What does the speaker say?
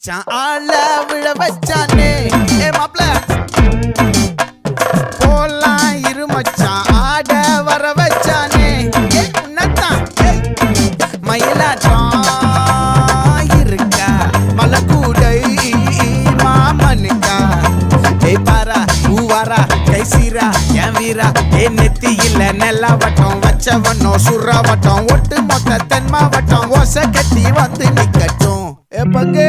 மச்சான் ஆள விழ வச்சானே ஏ மாப்ள போலாம் இரு மச்சான் ஆட வர வச்சானே ஏ உன்னதான் மயிலாட்டம் இருக்கா மலக்கூடை மாமனுக்கா ஏ பாரா ஊவாரா கைசீரா என் வீரா ஏ நெத்தி இல்ல நெல்லாவட்டம் வச்சவனோ சுறாவட்டம் ஒட்டு மொத்த தென் மாவட்டம் ஓசை கட்டி வந்து நிக்கட்டும் ஏ பங்கே